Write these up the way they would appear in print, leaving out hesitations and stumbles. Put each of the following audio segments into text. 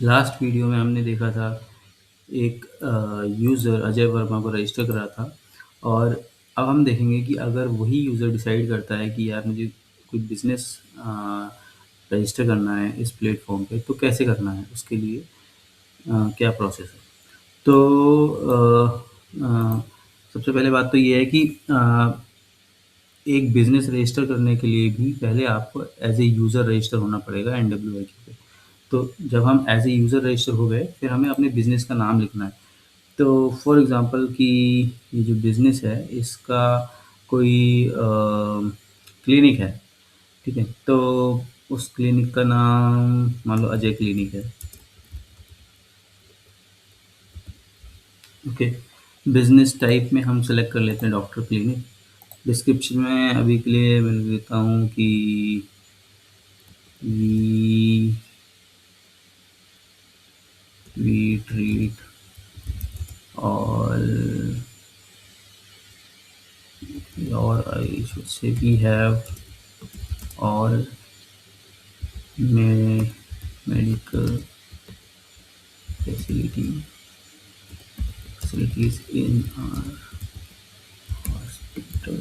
Last video में हमने देखा था एक यूज़र अजय वर्मा को रजिस्टर करा था और अब हम देखेंगे कि अगर वही यूज़र डिसाइड करता है कि यार मुझे कोई बिज़नेस रजिस्टर करना है इस प्लेटफॉर्म पे तो कैसे करना है उसके लिए क्या प्रोसेस है। तो सबसे पहले बात तो ये है कि एक बिज़नेस रजिस्टर करने के लिए भी पहले आपको एज ए यूज़र रजिस्टर होना पड़ेगा NWIQ पे। तो जब हम एज ए यूज़र रजिस्टर हो गए फिर हमें अपने बिज़नेस का नाम लिखना है। तो फॉर एग्ज़ाम्पल कि ये जो बिज़नेस है इसका कोई क्लिनिक है, ठीक है? तो उस क्लिनिक का नाम मान लो अजय क्लिनिक है, ओके। बिज़नेस टाइप में हम सेलेक्ट कर लेते हैं डॉक्टर क्लिनिक। डिस्क्रिप्शन में अभी के लिए मैं लिख देता हूँ कि we treat all, or I should say we have all medical facilities in our hospital.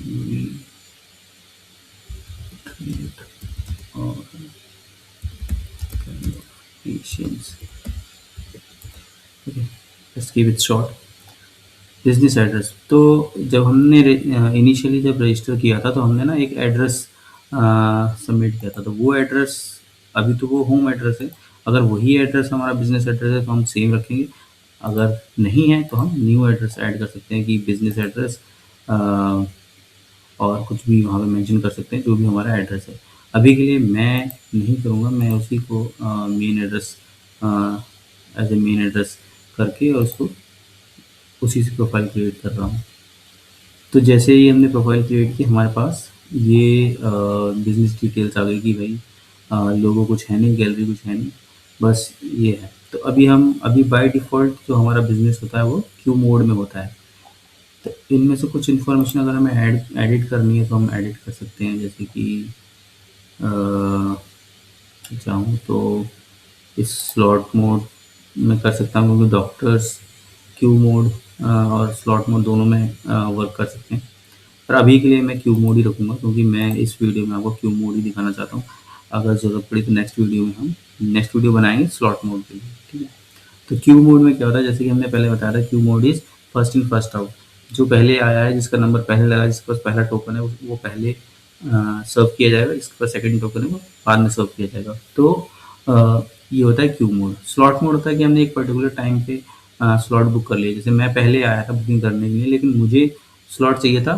We treat all kind of patients. Okay, let's keep it short. Business address तो जब हमने इनिशियली जब रजिस्टर किया था तो हमने ना एक एड्रेस सबमिट किया था। तो वो एड्रेस अभी तो वो होम एड्रेस है। अगर वही एड्रेस हमारा बिजनेस एड्रेस है तो हम सेम रखेंगे। अगर नहीं है तो हम न्यू एड्रेस ऐड कर सकते हैं कि बिजनेस एड्रेस और कुछ भी वहाँ पे मेंशन कर सकते हैं जो भी हमारा एड्रेस है। अभी के लिए मैं नहीं करूँगा, मैं उसी को main address as a main address करके और उसको उसी से प्रोफाइल क्रिएट कर रहा हूँ। तो जैसे ही हमने प्रोफाइल क्रिएट की हमारे पास ये बिज़नेस डिटेल्स आ गई कि भाई लोगो कुछ है नहीं, गैलरी कुछ है नहीं, बस ये है। तो अभी बाय डिफ़ॉल्ट जो हमारा बिज़नेस होता है वो क्यू मोड में होता है। तो इनमें से कुछ इन्फॉर्मेशन अगर हमें एडिट करनी है तो हम एडिट कर सकते हैं। जैसे कि चाहूँ तो इस स्लॉट मोड में कर सकता हूँ क्योंकि डॉक्टर्स क्यू मोड और स्लॉट मोड दोनों में वर्क कर सकते हैं। पर अभी के लिए मैं क्यू मोड ही रखूँगा क्योंकि मैं इस वीडियो में आपको क्यू मोड ही दिखाना चाहता हूँ। अगर ज़रूरत पड़ी तो नेक्स्ट वीडियो बनाएंगे स्लॉट मोड के लिए, ठीक है। तो क्यू मोड में क्या होता है, जैसे कि हमने पहले बताया था, Q mode is first in first out. जो पहले आया है, जिसका नंबर पहले लगा, जिसके पास पहला टोकन है वो पहले सर्व किया जाएगा, जिसके पास सेकंड टोकन है वो बाद में सर्व किया जाएगा। तो ये होता है क्यू मोड। स्लॉट मोड होता है कि हमने एक पर्टिकुलर टाइम पे स्लॉट बुक कर लिया। जैसे मैं पहले आया था बुकिंग करने के लिए, लेकिन मुझे स्लॉट चाहिए था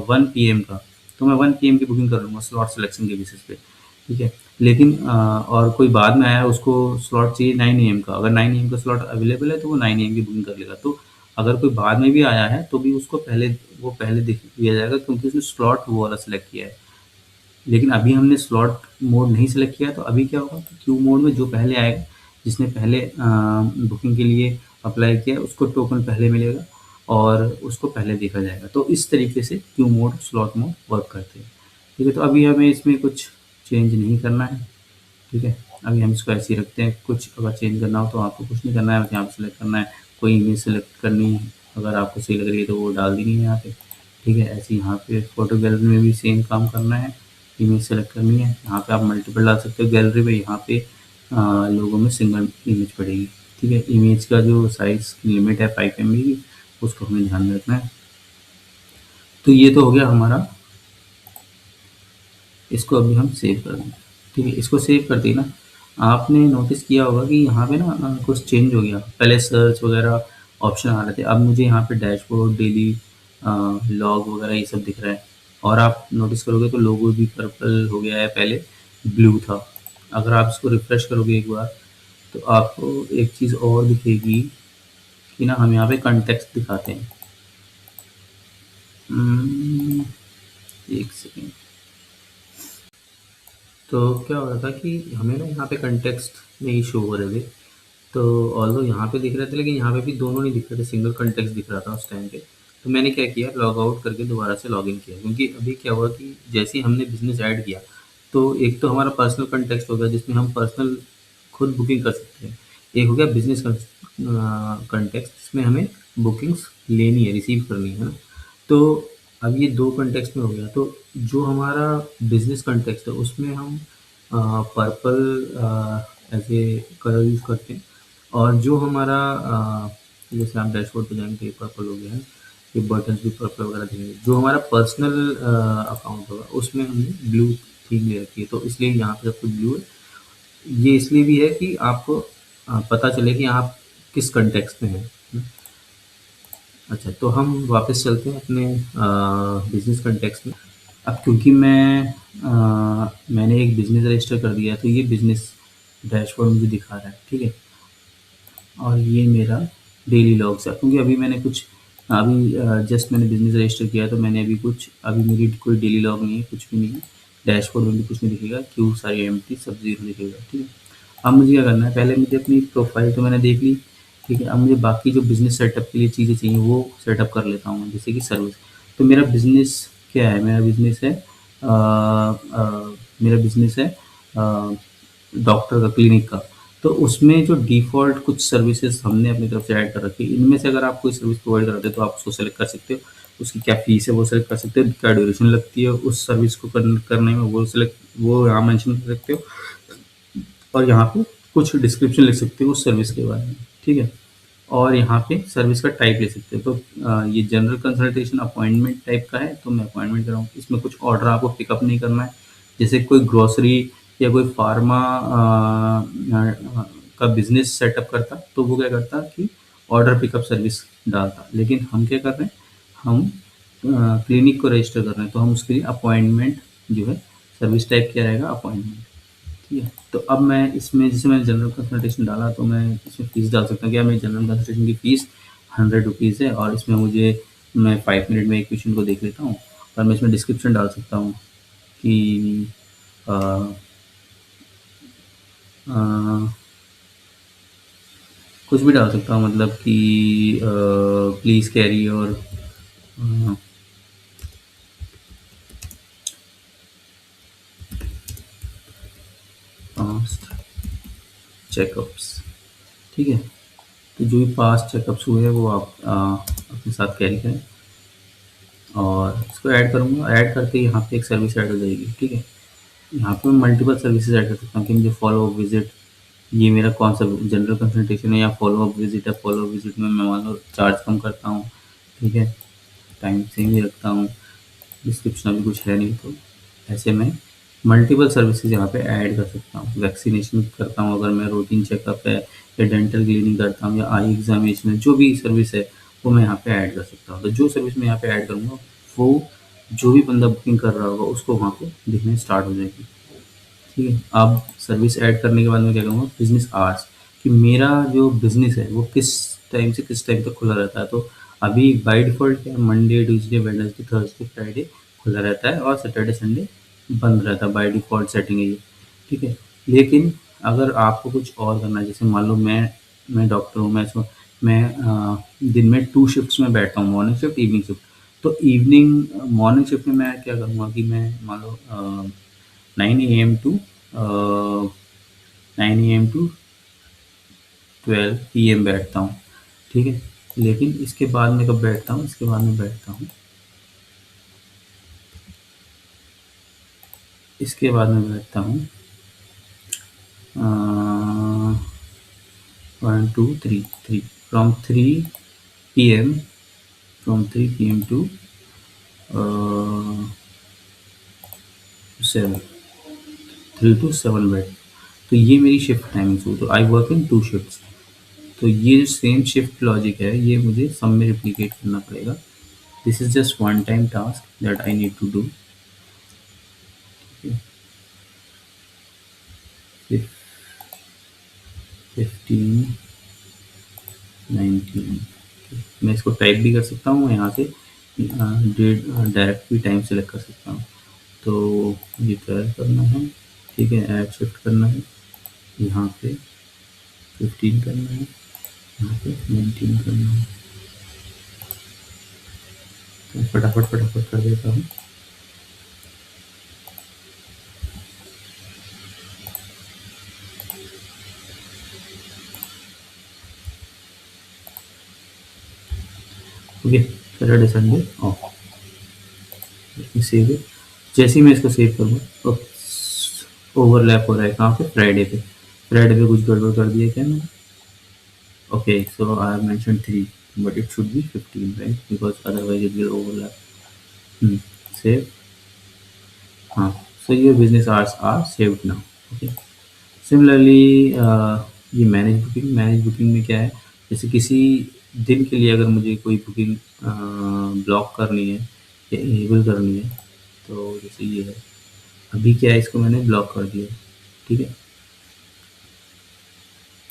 1 PM का, तो मैं 1 PM की बुकिंग कर लूँगा स्लॉट सिलेक्शन के बेसिस पे, ठीक है। लेकिन और कोई बाद में आया उसको स्लॉट चाहिए 9 AM का, अगर 9 AM का स्लॉट अवेलेबल है तो वो 9 AM की बुकिंग कर लेगा। तो अगर कोई बाद में भी आया है तो भी उसको पहले दिख दिया जाएगा क्योंकि उसने स्लॉट वो वाला सेलेक्ट किया है। लेकिन अभी हमने स्लॉट मोड नहीं सेलेक्ट किया, तो अभी क्या होगा कि क्यू मोड में जो पहले आएगा, जिसने पहले बुकिंग के लिए अप्लाई किया है, उसको टोकन पहले मिलेगा और उसको पहले देखा जाएगा। तो इस तरीके से Q mode, slot mode work करते हैं, ठीक है। तो अभी हमें इसमें कुछ चेंज नहीं करना है, ठीक है। अभी हम इसको ऐसे ही रखते हैं। कुछ अगर चेंज करना हो तो आपको कुछ नहीं करना है, बस यहाँ पे सेलेक्ट करना है, कोई इमेज सेलेक्ट करनी है, अगर आपको सही लग रही है तो वो डाल देनी है यहाँ पे, ठीक है। ऐसे ही यहाँ पे फोटो गैलरी में भी सेम काम करना है, इमेज सेलेक्ट करनी है। यहाँ पे आप मल्टीपल डाल सकते हो गैलरी में, यहाँ पे लोगों में सिंगल इमेज पड़ेगी, ठीक है। इमेज का जो साइज लिमिट है 5 MB की, उसको हमें ध्यान में रखना है। तो ये तो हो गया हमारा। इसको अभी हम सेव कर देंगे, ठीक है। इसको सेव करते ही ना आपने नोटिस किया होगा कि यहाँ पे ना कुछ चेंज हो गया। पहले सर्च वगैरह ऑप्शन आ रहे थे, अब मुझे यहाँ पे डैशबोर्ड, डेली लॉग वगैरह ये सब दिख रहा है। और आप नोटिस करोगे तो लोगो भी पर्पल हो गया है, पहले ब्लू था। अगर आप इसको रिफ्रेश करोगे एक बार तो आपको एक चीज़ और दिखेगी कि ना हम यहाँ पे कंटेक्स्ट दिखाते हैं। एक सेकेंड। तो क्या हो रहा था कि हमें ना यहाँ पे कंटेक्स्ट नहीं शो हो रहे थे। तो ऑल्दो यहाँ पे दिख रहे थे लेकिन यहाँ पे भी दोनों नहीं दिख रहे थे, सिंगल कंटेक्स्ट दिख रहा था उस टाइम पे। तो मैंने क्या किया, लॉग आउट करके दोबारा से लॉगिन किया, क्योंकि अभी क्या हुआ कि जैसे ही हमने बिज़नेस ऐड किया तो एक तो हमारा पर्सनल कंटेक्स्ट हो गया जिसमें हम पर्सनल खुद बुकिंग कर सकते हैं। एक हो गया बिज़नेस कॉन्टेक्स्ट, जिसमें हमें बुकिंग्स लेनी है, रिसीव करनी है ना। तो अब ये 2 कॉन्टेक्स्ट में हो गया। तो जो हमारा बिज़नेस कॉन्टेक्स्ट है उसमें हम purple as a colour use करते हैं। और जो हमारा जैसे आप डैशबोर्ड पे जाएँगे तो ये पर्पल हो गया है, ये बटन्स भी पर्पल वगैरह दिखेंगे। जो हमारा पर्सनल अकाउंट होगा उसमें हमने ब्लू थीम ले रखी है, तो इसलिए यहाँ पे सब कुछ ब्लू है। ये इसलिए भी है कि आपको पता चले कि आप किस कॉन्टेक्स्ट में हैं। अच्छा, तो हम वापस चलते हैं अपने बिज़नेस कॉन्टेक्स्ट में। अब क्योंकि मैंने एक बिज़नेस रजिस्टर कर दिया है, तो ये बिज़नेस डैशबोर्ड मुझे दिखा रहा है, ठीक है? और ये मेरा डेली लॉग्स है, क्योंकि अभी मैंने कुछ अभी जस्ट मैंने बिज़नेस रजिस्टर किया है, तो मैंने अभी मेरी कोई डेली लॉग नहीं है, कुछ भी नहीं है। डैशबोर्ड में भी कुछ नहीं दिखेगा, क्यू सारी एम्प्टी, सब ज़ीरो दिखेगा, ठीक है? अब मुझे क्या करना है, पहले मुझे अपनी प्रोफ़ाइल तो मैंने देख ली, ठीक है? अब मुझे बाकी जो बिज़नेस सेटअप के लिए चीज़ें चाहिए, वो सेटअप कर लेता हूँ, जैसे कि सर्विस। तो मेरा बिज़नेस क्या है? मेरा बिज़नेस है डॉक्टर का, क्लिनिक का। तो उसमें जो डिफ़ॉल्ट कुछ सर्विसेज़ हमने अपनी तरफ से ऐड कर रखी है, इनमें से अगर आप कोई सर्विस प्रोवाइड कराते हो तो आप उसको सेलेक्ट कर सकते हो। उसकी क्या फ़ीस है वो सेलेक्ट कर सकते हो, क्या ड्यूरेशन लगती है उस सर्विस को करने में वो यहाँ मेंशन कर सकते हो। और यहाँ पे कुछ डिस्क्रिप्शन लिख सकते हो उस सर्विस के बारे में, ठीक है? और यहाँ पे सर्विस का टाइप ले सकते हो। तो ये जनरल कंसल्टेशन अपॉइंटमेंट टाइप का है, तो मैं अपॉइंटमेंट कर रहा हूँ। इसमें कुछ ऑर्डर आपको पिकअप नहीं करना है। जैसे कोई ग्रोसरी या कोई फार्मा का बिज़नेस सेटअप करता, तो वो क्या करता कि ऑर्डर पिकअप सर्विस डालता। लेकिन हम क्या कर रहे हैं, हम क्लिनिक को रजिस्टर कर रहे हैं, तो हम उसके लिए अपॉइंटमेंट जो है, सर्विस टाइप क्या रहेगा, अपॉइंटमेंट। ठीक है, तो अब मैं इसमें जैसे मैंने जनरल कंसल्टेशन डाला, तो मैं इसमें फ़ीस डाल सकता हूँ। क्या, मेरी जनरल कंसल्टेशन की फ़ीस 100 रुपीज़ है, और इसमें मैं 5 मिनट में एक पेशेंट को देख लेता हूँ। और मैं इसमें डिस्क्रिप्शन डाल सकता हूँ कि अ, अ, कुछ भी डाल सकता हूँ, मतलब कि प्लीज़ कैरी और पास्ट चेकअप्स, ठीक है? तो जो भी पास्ट चेकअप्स हुए हैं वो आप अपने साथ कैरी करें। और इसको ऐड करूँगा, ऐड करके यहाँ पे एक सर्विस ऐड हो जाएगी, ठीक है? यहाँ पे मैं मल्टीपल सर्विसेज ऐड कर सकता हूँ कि मुझे फॉलो अप विजिट, ये मेरा कौन सा जनरल कंसल्टेशन है या फॉलो अप विजिट है। फॉलो अप विजिट में मैं मान लो चार्ज कम करता हूँ, ठीक है? टाइम सेम ही रखता हूँ, डिस्क्रिप्शन अभी कुछ है नहीं, तो ऐसे मैं मल्टीपल सर्विसेज यहाँ पे ऐड कर सकता हूँ। वैक्सीनेशन करता हूँ अगर मैं, रूटीन चेकअप है, या डेंटल क्लीनिंग करता हूँ, या आई एग्जामिनेशन है, जो भी सर्विस है वो मैं यहाँ पे ऐड कर सकता हूँ। तो जो सर्विस मैं यहाँ पे ऐड करूँगा, वो जो भी बंदा बुकिंग कर रहा होगा उसको वहाँ पे दिखने स्टार्ट हो जाएगी, ठीक है? अब सर्विस ऐड करने के बाद मैं क्या करूँगा, बिज़नेस आवर्स, कि मेरा जो बिज़नेस है वो किस टाइम से किस टाइम तक खुला रहता है। तो अभी बाय डिफ़ॉल्ट क्या है, Monday, Tuesday, Wednesday, Thursday, Friday खुला रहता है, और सैटरडे, संडे बंद रहता है। बाय डिफ़ॉल्ट सेटिंग है ये, ठीक है? लेकिन अगर आपको कुछ और करना है, जैसे मान लो मैं डॉक्टर हूँ, मैं दिन में 2 शिफ्ट्स में बैठता हूँ, मॉर्निंग शिफ्ट, इवनिंग शिफ्ट। तो मॉर्निंग शिफ्ट में मैं क्या करूँगा कि मैं मान लो 9 AM to 9 AM to 12 PM बैठता हूँ, ठीक है? लेकिन इसके बाद मैं कब बैठता हूँ, इसके बाद मैं बैठता हूँ, इसके बाद मैं बैठता हूँ 1 2 3 3 from 3 PM, from 3 PM to 7, 3 to 7 बैठ। तो ये मेरी शिफ्ट टाइमिंग्स हुई, तो आई वर्क इन 2 शिफ्ट्स। तो ये जो सेम शिफ्ट लॉजिक है, ये मुझे सब में रिप्लिकेट करना पड़ेगा। This is just one time task that I need to do. 15 19, मैं इसको टाइप भी कर सकता हूँ यहाँ से, डेट डायरेक्ट भी टाइम सेलेक्ट कर सकता हूँ। तो ये तैयार करना है, ठीक है? ऐड शिफ्ट करना है, यहाँ पे 15 करना है, यहाँ पे 19 करना है। तो फटाफट फटाफट कर देता हूँ। Okay, Saturday Sunday off, save it. जैसे ही मैं इसको सेव करूँगा तो ओवरलैप हो रहा है कहाँ पे, फ्राइडे पे। फ्राइडे पे कुछ गड़बड़ कर दिया क्या मैंने? Okay, so I have mention 3 but it should be 15, right? Because otherwise it will overlap. Save. हाँ, so your business hours are saved now. Okay. Similarly ये मैनेज बुकिंग में क्या है, जैसे किसी दिन के लिए अगर मुझे कोई बुकिंग ब्लॉक करनी है या इनेबल करनी है, तो जैसे ये है, अभी क्या है, इसको मैंने ब्लॉक कर दिया, ठीक है।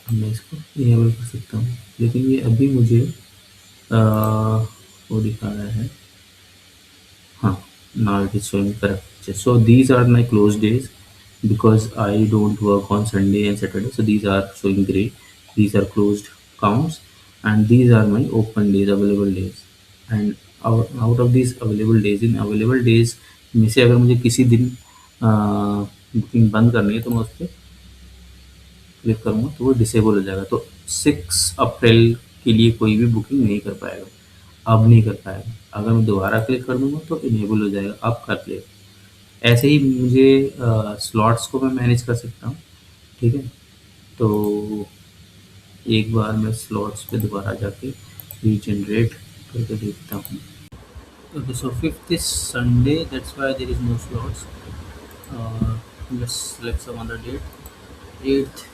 अब मैं इसको इनेबल कर सकता हूँ, लेकिन ये अभी मुझे वो दिखा रहा है। Huh. Now it is showing correct. So these are my closed days because I don't work on Sunday and Saturday. So these are showing gray. These are closed counts, and these are my open days, available days. And out of these available days, in available days में से अगर मुझे किसी दिन booking बंद करनी है तो मैं उस पर क्लिक करूँगा तो वो डिसेबल हो जाएगा। तो 6 अप्रैल के लिए कोई भी बुकिंग नहीं कर पाएगा, अब नहीं कर पाएगा। अगर मैं दोबारा क्लिक कर दूँगा तो इनेबल हो जाएगा, अब कर लेगा। ऐसे ही मुझे स्लॉट्स को मैं मैनेज कर सकता हूँ, ठीक है। तो एक बार मैं स्लॉट्स पे दोबारा जाके रीजनरेट करके देखता हूँ। Okay, so 5th is Sunday, that's why there is no slots. Let's select some other date. 8th,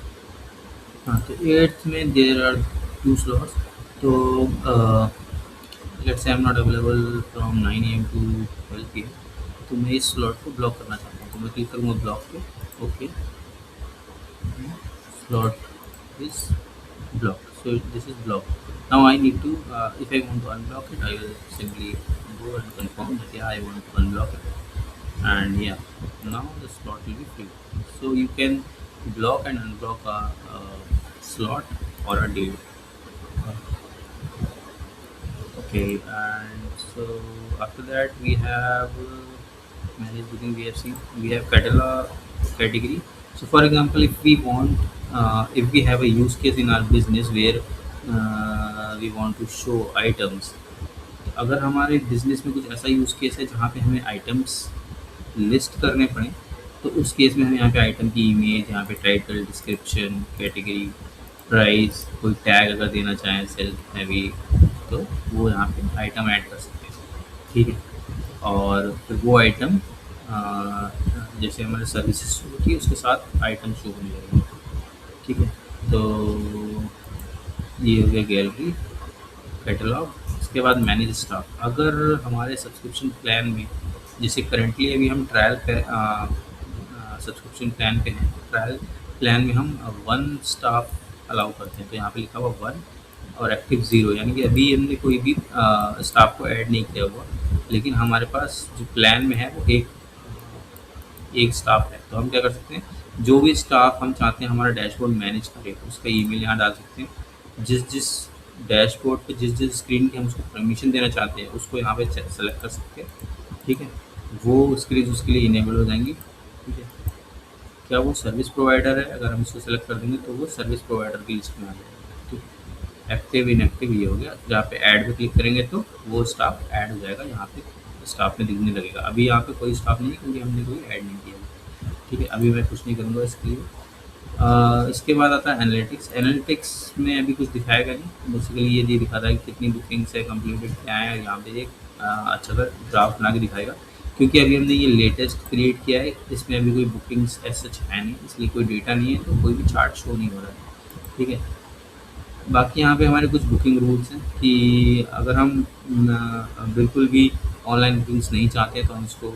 हाँ, तो 8th में देयर आर 2 स्लॉट्स। तो let's say I am not available from 9 AM to 12 PM, तो मैं इस slot को block करना चाहता हूँ, तो मैं क्लिक करूँगा ब्लॉक पे। Okay, slot is blocked, so this is blocked. Now I need to if I want to unblock it, I will simply go and confirm that yeah, I want to unblock it, and yeah, now the slot will be free. So you can block and unblock a slot or a date. Okay, and so after that we have manage booking. We have seen, we have catalog category. So for example, if we want, if we have a use case in our business where we want to show items, अगर हमारे business में कुछ ऐसा use case है जहाँ पे हमें items list करने पड़े, तो उस केस में हम यहाँ पे आइटम की इमेज, यहाँ पे टाइटल, डिस्क्रिप्शन, कैटेगरी, प्राइस, कोई टैग अगर देना चाहें सेल्फ हैवी, तो वो यहाँ पे आइटम ऐड कर सकते हैं, ठीक है। और फिर वो आइटम जैसे हमारे सर्विसेज शो होती है उसके साथ आइटम शो होने लगेंगे, ठीक है। तो ये हो गया गैलरी, कैटलॉग। उसके बाद मैनेज स्टाफ। अगर हमारे सब्सक्रिप्शन प्लान में, जैसे करंटली अभी हम ट्रायल पे सब्सक्रिप्शन प्लान पे हैं, ट्रायल प्लान में हम 1 स्टाफ अलाउ करते हैं, तो यहाँ पे लिखा हुआ 1 और एक्टिव 0, यानी कि अभी हमने कोई भी स्टाफ को ऐड नहीं किया हुआ, लेकिन हमारे पास जो प्लान में है वो एक स्टाफ है। तो हम क्या कर सकते हैं, जो भी स्टाफ हम चाहते हैं हमारा डैशबोर्ड मैनेज करे, उसका ईमेल यहाँ डाल सकते हैं। जिस जिस डैशबोर्ड पे जिस जिस स्क्रीन की हम उसको परमिशन देना चाहते हैं उसको यहाँ पे सेलेक्ट कर सकते हैं, ठीक है। वो स्क्रीन उसके लिए इनेबल हो जाएंगी, ठीक है। क्या वो सर्विस प्रोवाइडर है, अगर हम इसको सेलेक्ट कर देंगे तो वो सर्विस प्रोवाइडर की लिस्ट में आ जाएगा, ठीक है। एक्टिव इनएक्टिव ये हो गया। जहाँ पे ऐड पे क्लिक करेंगे तो वो स्टाफ ऐड हो जाएगा, यहाँ पे स्टाफ में दिखने लगेगा। अभी यहाँ पे कोई स्टाफ नहीं है क्योंकि हमने कोई ऐड नहीं किया, ठीक है। अभी मैं कुछ नहीं करूँगा इसके लिए। इसके बाद आता है एनालिटिक्स। एनालिटिक्स में अभी कुछ दिखाएगा नहीं, बेसिकली ये दिखाता है कि कितनी बुकिंग्स है, कंप्लीटेड क्या है। यहाँ पे एक अच्छा सा ग्राफ बना के दिखाएगा, क्योंकि अभी हमने ये लेटेस्ट क्रिएट किया है, इसमें अभी कोई बुकिंग्स ऐसा सच है नहीं, इसलिए कोई डेटा नहीं है, तो कोई भी चार्ट शो नहीं हो रहा है, ठीक है। बाकी यहाँ पे हमारे कुछ बुकिंग रूल्स हैं कि अगर हम बिल्कुल भी ऑनलाइन बुकिंग्स नहीं चाहते तो हम इसको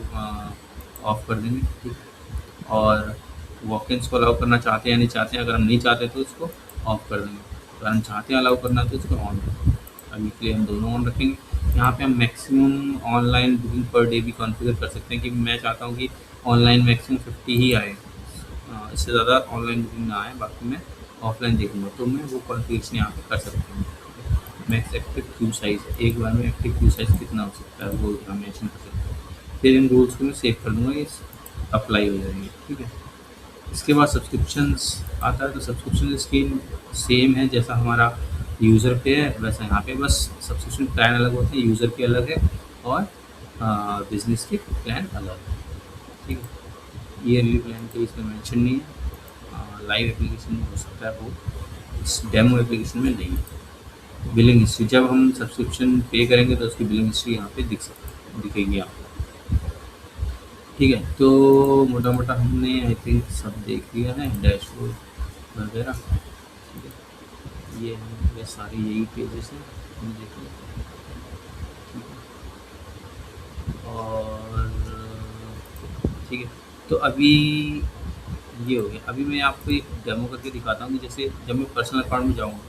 ऑफ कर देंगे, ठीक है। और वॉक-इन्स को अलाउ करना चाहते हैं या नहीं चाहते हैं, अगर हम नहीं चाहते तो इसको ऑफ कर देंगे, अगर हम चाहते हैं अलाउ करना तो इसको ऑन रखेंगे। अभी के लिए हम दोनों ऑन रखेंगे। यहाँ पे हम maximum online booking per day भी कॉन्फ़िगर कर सकते हैं कि मैं चाहता हूँ कि ऑनलाइन मैक्सिमम 50 ही आए, इससे ज़्यादा ऑनलाइन बुकिंग ना आए, बाकी मैं ऑफलाइन देखूँगा, तो मैं वो कॉन्फ़िगरेशन यहाँ पे कर सकता हूँ। मैक्स एक्टिव क्यू साइज़, एक बार में एक्टिव क्यू साइज़ कितना हो सकता है वो हम मेंशन कर सकते हैं। फिर इन रूल्स को मैं सेव कर दूँगा, ये अप्लाई हो जाएंगे, ठीक है। इसके बाद सब्सक्रिप्शंस आता है, तो सब्सक्रिप्शन स्कीम सेम है जैसा हमारा यूज़र पे है वैसा यहाँ पे बस सब्सक्रिप्शन प्लान अलग होते हैं, यूज़र के अलग है और बिजनेस के प्लान अलग है। ठीक है, ईयरली प्लान तो इसमें मेंशन नहीं है, लाइव एप्लीकेशन में हो सकता है वो, इस डेमो एप्लीकेशन में नहीं है। बिलिंग हिस्ट्री जब हम सब्सक्रिप्शन पे करेंगे तो उसकी बिलिंग हिस्ट्री यहाँ पे दिखेगी आपको। ठीक है, तो मोटा मोटा हमने आई थिंक सब देख लिया है, डैशबोर्ड वगैरह। ठीक है, ये सारे यही पेजेस हैं, हम देख लें। ठीक है, और ठीक है, तो अभी ये हो गया। अभी मैं आपको एक डेमो करके दिखाता हूँ कि जैसे जब मैं पर्सनल अकाउंट में जाऊँगा,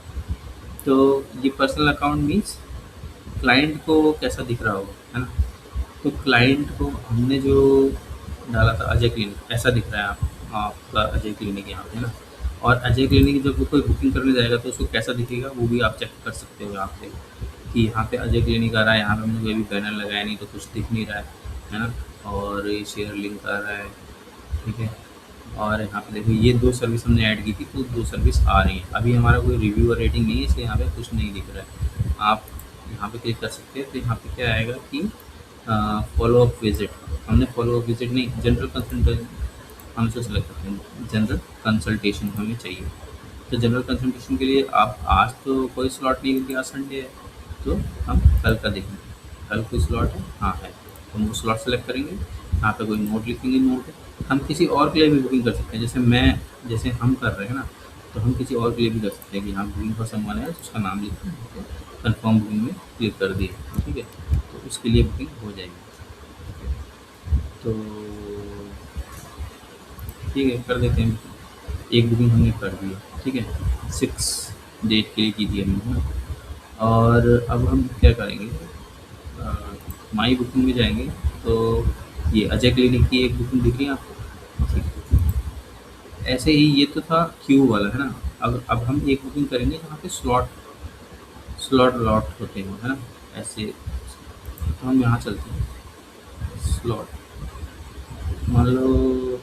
तो ये पर्सनल अकाउंट मीन्स क्लाइंट को कैसा दिख रहा होगा, है ना? तो क्लाइंट को हमने जो डाला था अजय क्लिनिक, ऐसा दिख रहा है आपका अजय क्लिनिक यहाँ पे, है ना? और अजय क्लिनिक जब वो कोई बुकिंग करने जाएगा तो उसको कैसा दिखेगा वो भी आप चेक कर सकते हो यहाँ पे, कि यहाँ पे अजय क्लिनिक आ रहा है, यहाँ पे हमने कोई भी बैनर लगाया नहीं तो कुछ दिख नहीं रहा है ना? और ये शेयर लिंक आ रहा है। ठीक है, और यहाँ पे देखो ये 2 सर्विस हमने ऐड की थी, तो 2 सर्विस आ रही हैं। अभी हमारा कोई रिव्यू और रेटिंग नहीं है, इसलिए यहाँ पे कुछ नहीं दिख रहा है। आप यहाँ पे क्लिक कर सकते हैं, तो यहाँ पे क्या आएगा कि फॉलो अप विजिट, हमने फॉलो अप विजिट नहीं, जनरल कंसल्टेशन हम इसे सेलेक्ट करते हैं, जनरल कंसल्टेशन हमें चाहिए। तो जनरल कंसल्टेशन के लिए आप आज तो कोई स्लॉट नहीं क्योंकि आज संडे है, तो हम कल का देखेंगे, कल कोई स्लॉट है, हाँ है, तो हम वो स्लॉट सेलेक्ट करेंगे। यहाँ पे कोई नोट लिखेंगे, नोट है। हम किसी और के लिए भी बुकिंग कर सकते हैं, जैसे हम कर रहे हैं ना, तो हम किसी और के लिए भी कर सकते हैं कि हाँ बुकिंग फॉर समवन है, उसका नाम लिखते हैं, तो कन्फर्म बुकिंग में क्लिक कर दिए। ठीक है, तो उसके लिए बुकिंग हो जाएगी। तो ठीक है, कर देते हैं। एक बुकिंग हमने कर दी है, ठीक है, 6 डेट के लिए की थी हमने, है ना? और अब हम क्या करेंगे, माई बुकिंग में जाएंगे, तो ये अजय क्लिनिक की एक बुकिंग दिख रही है आपको। ठीक है, ऐसे ही ये तो था क्यू वाला, है ना? अब हम एक बुकिंग करेंगे जहाँ पे स्लॉट स्लॉट लॉट होते हैं, है ना? ऐसे, तो हम यहाँ चलते हैं, स्लॉट, मान लो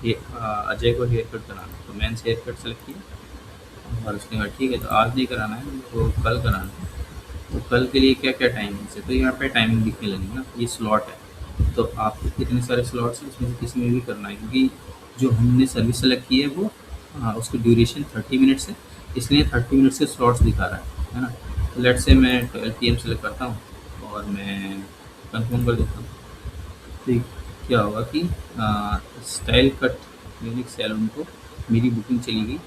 ये अजय को हेयर कट कराना है, तो मेंस हेयर कट सेलेक्ट किया और उसने कहा ठीक है, तो आज नहीं कराना है तो कल कराना है। तो कल के लिए क्या क्या टाइमिंग है, तो यहाँ पे टाइमिंग दिखने लगी ना, ये स्लॉट है, तो आपको कितने सारे स्लॉट्स हैं इसमें से किसी में भी करना है, क्योंकि जो हमने सर्विस सेलेक्ट की है वो उसकी ड्यूरेशन 30 मिनट्स है, इसलिए 30 मिनट से स्लॉट्स दिखा रहा है ना? तो लेट से मैं 12 PM सेलेक्ट करता हूँ और मैं कंफर्म कर देता हूँ। तो क्या होगा कि स्टाइल कट क्लिनिक सैलून को मेरी बुकिंग चली गई।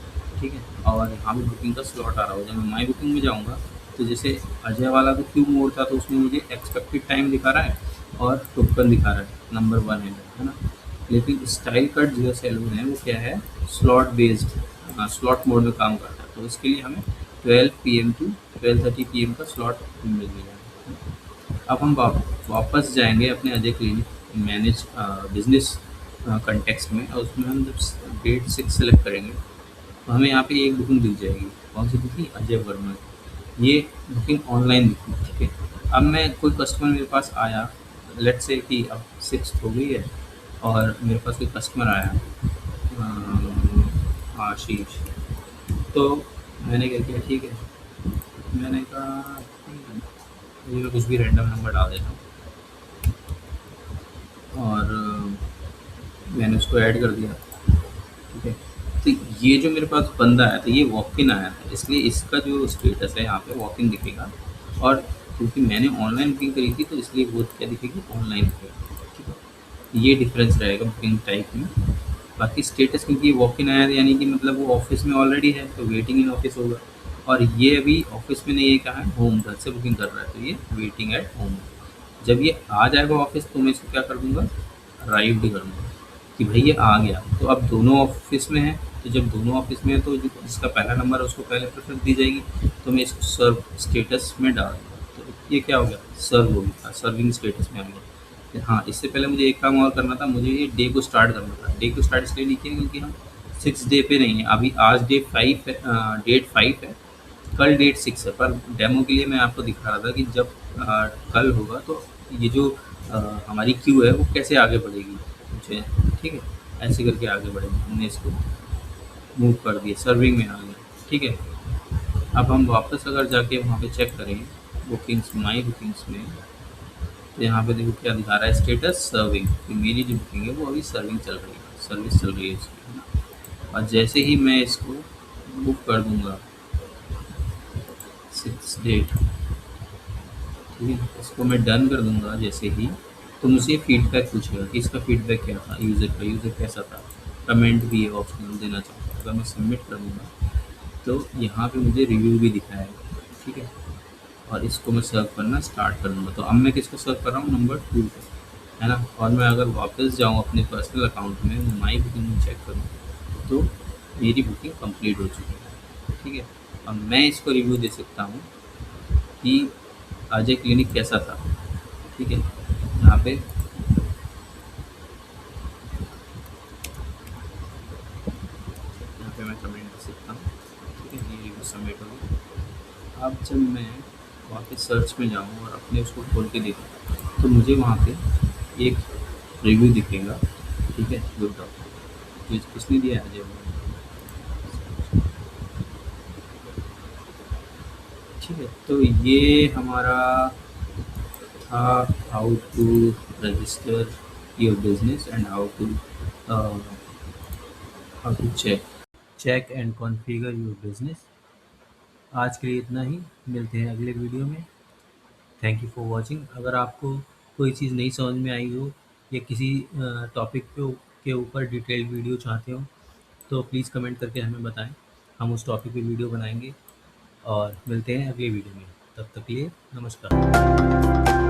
ठीक है, और यहाँ पे बुकिंग का स्लॉट आ रहा होगा। जब मैं माई बुकिंग में जाऊँगा तो जैसे अजय वाला तो क्यू मोड था, तो उसमें मुझे एक्सपेक्टेड टाइम दिखा रहा है और टोकन दिखा रहा है, नंबर 1 है ना? लेकिन स्टाइल कट जो सैलून है वो क्या है, स्लॉट बेस्ड, स्लॉट मोड में काम करता है, तो इसके लिए हमें 12 PM टू 12:30 PM का स्लॉट मिल गया है। अब हम वापस जाएंगे अपने Ajay clinic manage business context में, और उसमें हम जब डेट 6 सेलेक्ट करेंगे तो हमें यहाँ पे एक बुकिंग दिख जाएगी। कौन सी दिखी, अजय वर्मा, ये बुकिंग ऑनलाइन दिखी। ठीक है, अब मैं कोई कस्टमर मेरे पास आया, लेट से कि अब 6 हो गई है और मेरे पास कोई कस्टमर आया, आशीष, तो मैंने क्या किया, ठीक है, मैंने कहा ये मैं कुछ भी रैंडम नंबर डाल देता हूँ और मैंने उसको ऐड कर दिया। ठीक है, तो ये जो मेरे पास बंदा आया था ये वॉक इन आया था, इसलिए इसका जो स्टेटस है यहाँ पे वॉक इन दिखेगा, और क्योंकि मैंने ऑनलाइन बुकिंग करी थी तो इसलिए वो क्या दिखेगी, ऑनलाइन दिखेगा। ठीक है, ये डिफरेंस रहेगा बुकिंग टाइप में। बाकी स्टेटस क्योंकि ये वॉक इन आया है, यानी कि मतलब वो ऑफिस में ऑलरेडी है, तो वेटिंग इन ऑफिस होगा। और ये अभी ऑफिस में नहीं है, कहाँ है, होम, घर से बुकिंग कर रहा है, तो ये वेटिंग एट होम। जब ये आ जाएगा ऑफिस तो मैं इसको क्या कर दूंगा, राइट कर दूंगा कि भाई ये आ गया। तो अब दोनों ऑफिस में है, तो जब दोनों ऑफिस में है तो जिसका पहला नंबर है उसको पहले प्रेफरेंस दी जाएगी, तो मैं इसको सर्व स्टेटस में डाल दूँगा। तो ये क्या हो गया, सर्व हो गया, सर्विंग स्टेटस में आ गया। हाँ, इससे पहले मुझे एक काम और करना था, मुझे ये डे को स्टार्ट करना था। डे को स्टार्ट इसलिए नहीं किया क्योंकि हम 6 डे पे नहीं है अभी, आज डे 5 है, डेट 5 है, कल डेट 6 है। पर डेमो के लिए मैं आपको दिखा रहा था कि जब कल होगा तो ये जो हमारी क्यू है वो कैसे आगे बढ़ेगी मुझे। ठीक है, ऐसे करके आगे बढ़ेगी। हमने इसको मूव कर दिया, सर्विंग में आ गया। ठीक है, अब हम वापस अगर जाके वहाँ पे चेक करें बुकिंग्स, माई बुकिंग्स में, तो यहाँ पे देखो क्या दिखा रहा है, स्टेटस सर्विंग, कि मेरी जो बुकिंग है वो अभी सर्विंग चल रही है, सर्विस चल रही है इसकी, है ना। और जैसे ही मैं इसको बुक कर दूंगा 6 डेट, ठीक है, इसको मैं डन कर दूंगा जैसे ही, तो मुझे फीडबैक पूछेगा कि इसका फीडबैक क्या था, यूज़र का, यूज़र कैसा था, कमेंट भी है ऑप्शनल देना चाहूँगा, अगर मैं सबमिट कर दूंगा तो यहाँ पे मुझे रिव्यू भी दिखाएगा, ठीक है। और इसको मैं सर्व करना स्टार्ट कर दूँगा, तो अब मैं किसको सर्व कर रहा हूँ, नंबर 2 को, है ना। और मैं अगर वापस जाऊँ अपने पर्सनल अकाउंट में, माई बुकिंग में चेक करूँ, तो मेरी बुकिंग कंप्लीट हो चुकी है, ठीक है। अब मैं इसको रिव्यू दे सकता हूँ कि अजय क्लिनिक कैसा था, ठीक है। यहाँ पे मैं कमेंट दे सकता हूँ, ठीक है, ये रिव्यू सबमिट हो गया। अब जब मैं वहाँ पे सर्च में जाऊँ और अपने उसको खोल के देखूँ, तो मुझे वहाँ पे एक रिव्यू दिखेगा, ठीक है, गुड डॉक्टर, तो किसने दिया है, अजय ने। ठीक है, तो ये हमारा था, how to register your business and how to check and configure your business. आज के लिए इतना ही, मिलते हैं अगले वीडियो में। Thank you for watching. अगर आपको कोई चीज़ नहीं समझ में आई हो या किसी टॉपिक के ऊपर डिटेल्ड वीडियो चाहते हो, तो प्लीज़ कमेंट करके हमें बताएं, हम उस टॉपिक पे वीडियो बनाएंगे। और मिलते हैं अगले वीडियो में, तब तक के लिए नमस्कार।